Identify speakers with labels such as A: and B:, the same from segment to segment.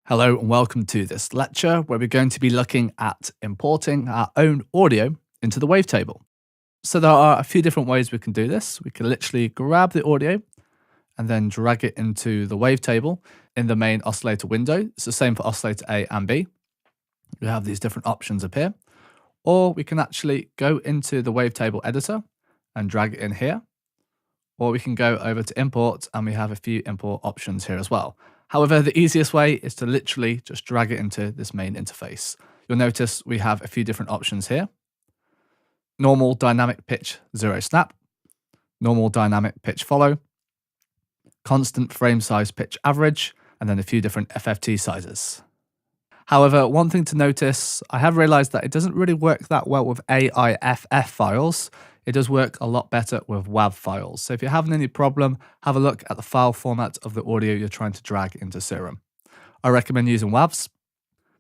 A: Hello and welcome to this lecture where we're going to be looking at importing our own audio into the wavetable. So there are a few different ways we can do this. We can literally grab the audio and then drag it into the wavetable in the main oscillator window. It's the same for oscillator A and B. We have these different options up here. Or we can actually go into the wavetable editor and drag it in here. Or we can go over to import and we have a few import options here as well. However, the easiest way is to literally just drag it into this main interface. You'll notice we have a few different options here. Normal dynamic pitch 0 snap, normal dynamic pitch follow, constant frame size pitch average, and then a few different FFT sizes. However, one thing to notice, I have realized that it doesn't really work that well with AIFF files. It does work a lot better with WAV files. So if you're having any problem, have a look at the file format of the audio you're trying to drag into Serum. I recommend using WAVs.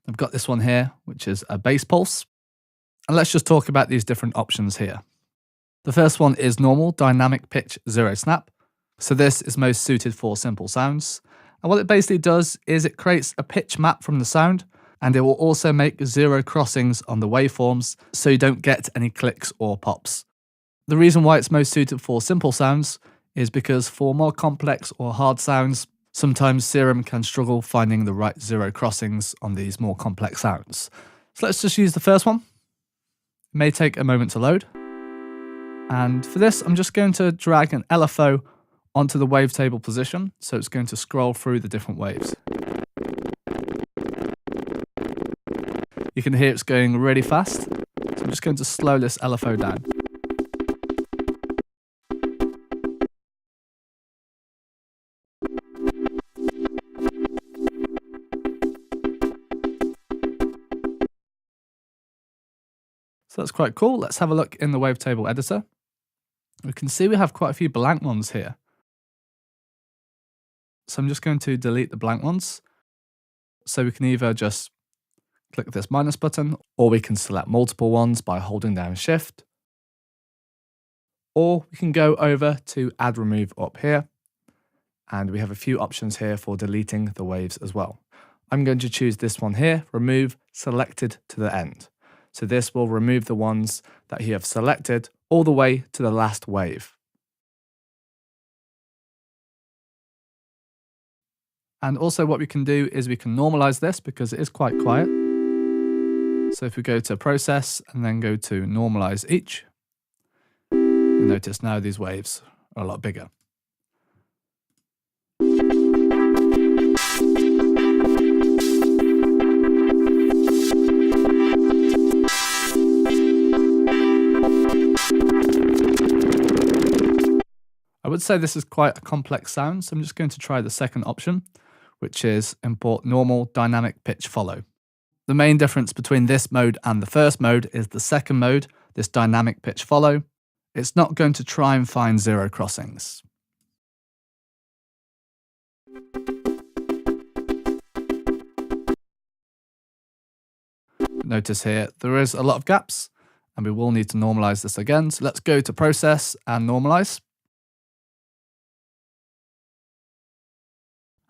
A: I've got this one here, which is a bass pulse. And let's just talk about these different options here. The first one is normal dynamic pitch 0 snap. So this is most suited for simple sounds. And what it basically does is it creates a pitch map from the sound, and it will also make 0 crossings on the waveforms so you don't get any clicks or pops. The reason why it's most suited for simple sounds is because for more complex or hard sounds, sometimes Serum can struggle finding the right 0 crossings on these more complex sounds. So let's just use the first one. It may take a moment to load. And for this, I'm just going to drag an LFO onto the wavetable position. So it's going to scroll through the different waves. You can hear it's going really fast. So I'm just going to slow this LFO down. So that's quite cool. Let's have a look in the wavetable editor. We can see we have quite a few blank ones here. So I'm just going to delete the blank ones. So we can either just click this minus button, or we can select multiple ones by holding down Shift. Or we can go over to Add Remove up here. And we have a few options here for deleting the waves as well. I'm going to choose this one here, Remove Selected to the End. So this will remove the ones that you have selected all the way to the last wave. And also what we can do is we can normalize this because it is quite quiet. So if we go to Process and then go to Normalize Each, you'll notice now these waves are a lot bigger. I would say this is quite a complex sound, so I'm just going to try the second option, which is import normal dynamic pitch follow. The main difference between this mode and the first mode is the second mode, this dynamic pitch follow. It's not going to try and find 0 crossings. Notice here, there is a lot of gaps, and we will need to normalize this again. So let's go to Process and Normalize.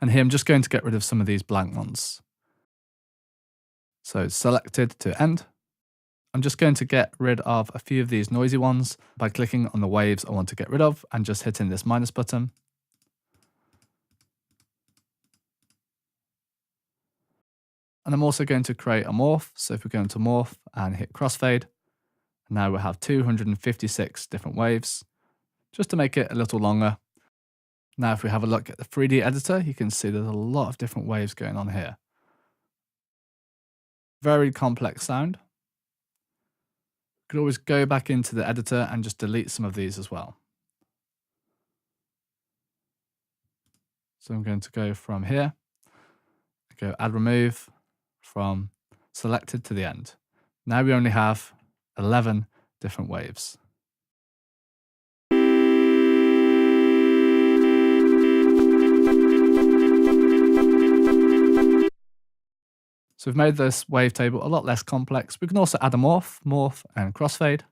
A: And here I'm just going to get rid of some of these blank ones. So selected to end. I'm just going to get rid of a few of these noisy ones by clicking on the waves I want to get rid of and just hitting this minus button. And I'm also going to create a morph. So if we go into morph and hit crossfade, now we have 256 different waves, just to make it a little longer. Now, if we have a look at the 3D editor, you can see there's a lot of different waves going on here. Very complex sound. You could always go back into the editor and just delete some of these as well. So I'm going to go from here, go Add Remove, from selected to the end. Now we only have 11 different waves. So we've made this wavetable a lot less complex. We can also add a morph, and crossfade.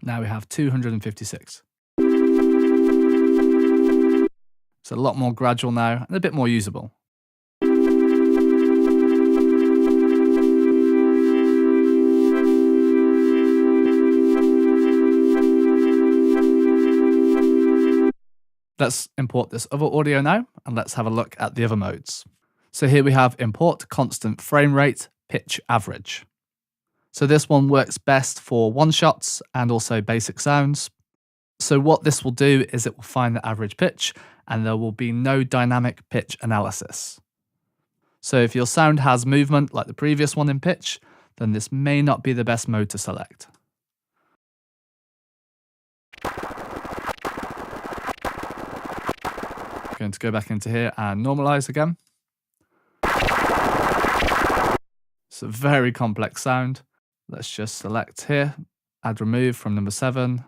A: Now we have 256. It's a lot more gradual now and a bit more usable. Let's import this other audio now, and let's have a look at the other modes. So here we have import constant frame rate pitch average. So this one works best for one-shots and also basic sounds. So what this will do is it will find the average pitch, and there will be no dynamic pitch analysis. So if your sound has movement like the previous one in pitch, then this may not be the best mode to select. I'm going to go back into here and normalize again. It's a very complex sound. Let's just select here, add remove from number 7,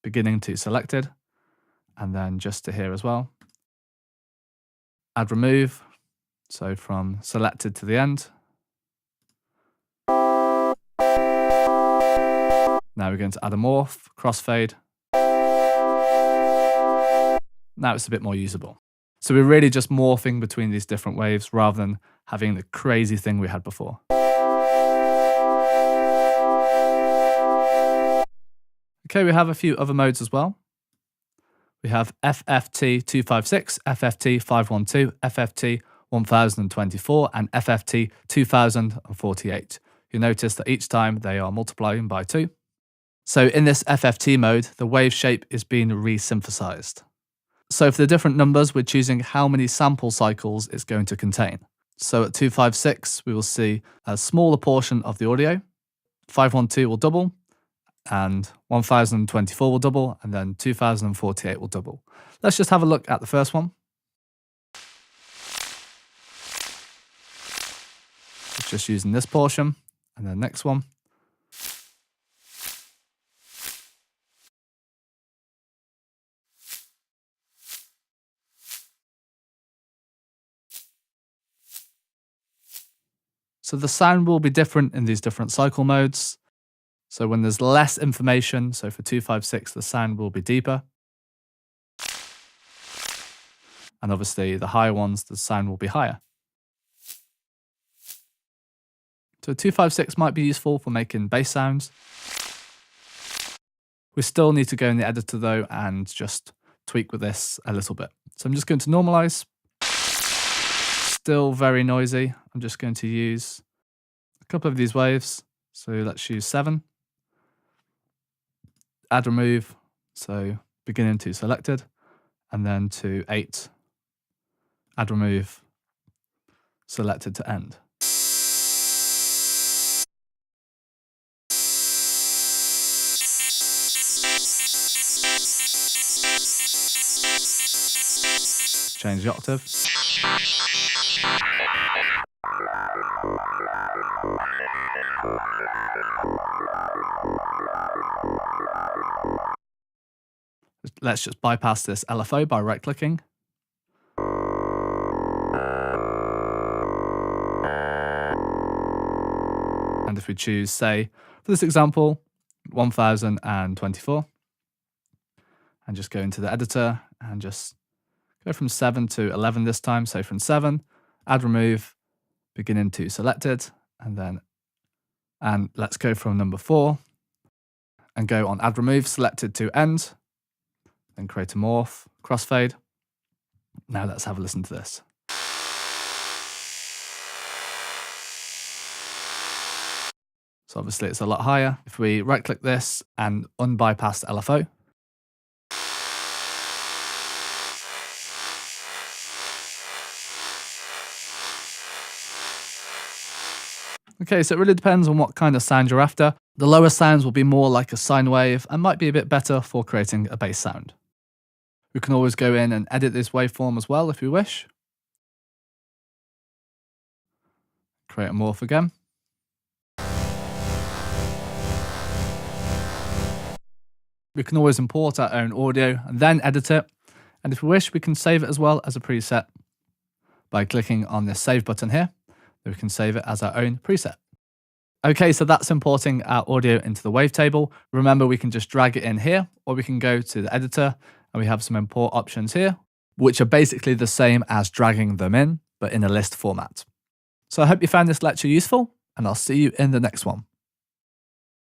A: beginning to selected, and then just to here as well. Add remove, so from selected to the end. Now we're going to add a morph, crossfade. Now it's a bit more usable. So we're really just morphing between these different waves rather than having the crazy thing we had before. Okay, we have a few other modes as well. We have FFT 256, FFT 512, FFT 1024, and FFT 2048. You notice that each time they are multiplying by 2. So in this FFT mode, the wave shape is being re-synthesized. So for the different numbers, we're choosing how many sample cycles it's going to contain. So at 256, we will see a smaller portion of the audio. 512 will double, and 1024 will double, and then 2048 will double. Let's just have a look at the first one. It's just using this portion, and then next one. So the sound will be different in these different cycle modes. So when there's less information, so for 256, the sound will be deeper. And obviously the higher ones, the sound will be higher. So 256 might be useful for making bass sounds. We still need to go in the editor though and just tweak with this a little bit. So I'm just going to normalize. Still very noisy. I'm just going to use a couple of these waves. So let's use 7. Add remove, so beginning to selected, and then to 8. Add remove, selected to end. Change the octave. Let's just bypass this LFO by right-clicking. And if we choose, say, for this example, 1024, and just go into the editor and just go from 7 to 11 this time. So from 7, add remove, beginning to selected, and let's go from number 4 and go on add remove, selected to end, then create a morph, crossfade. Now let's have a listen to this. So obviously it's a lot higher. If we right click this and unbypass LFO, okay, so it really depends on what kind of sound you're after. The lower sounds will be more like a sine wave and might be a bit better for creating a bass sound. We can always go in and edit this waveform as well if we wish. Create a morph again. We can always import our own audio and then edit it. And if we wish, we can save it as well as a preset by clicking on the save button here. Then we can save it as our own preset. Okay, so that's importing our audio into the wavetable. Remember, we can just drag it in here, or we can go to the editor and we have some import options here, which are basically the same as dragging them in, but in a list format. So I hope you found this lecture useful, and I'll see you in the next one.